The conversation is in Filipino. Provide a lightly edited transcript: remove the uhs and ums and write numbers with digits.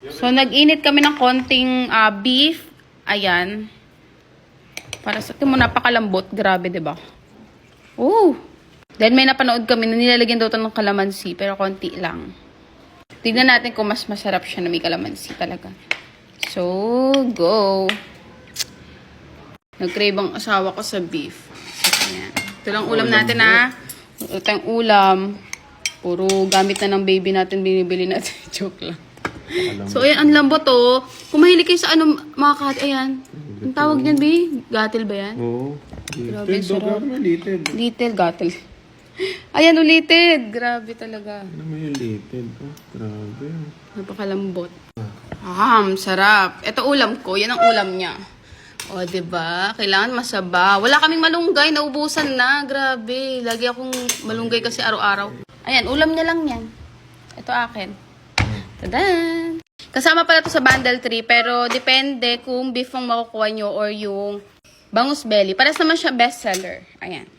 So, nag-init kami ng konting beef. Ayan. Para sa mo, napakalambot. Grabe, diba? Oh! Then, may napanood kami na nilalagyan daw ito ng kalamansi. Pero konti lang. Tignan natin kung mas masarap siya na may kalamansi talaga. So, go! Nag-crave ang asawa ko sa beef. Ayan. Ito lang ulam natin, ha? Ito yung ulam. Puro gamit na ng baby natin, binibili natin. Joke lang. So, ayan, ang lambot, oh. Kung mahilig kayo sa ano, mga kat, ayan. Ang tawag niyan, B? Gatil ba yan? Oo. Grabe, sarap. Little. Little, gatil. Ayan, ulitin. Grabe talaga. Ano mo yung little? Oh, grabe. Napakalambot. Sarap. Ito ulam ko. Yan ang ulam niya. O, diba? Kailangan masaba. Wala kaming malunggay. Naubusan na. Grabe. Lagi akong malunggay kasi araw-araw. Ayan, ulam niya lang yan. Ito akin. Tadan! Kasama pala to sa bundle 3, pero depende kung beef ang makukuha nyo or yung bangus belly. Pares naman siya bestseller. Ayan.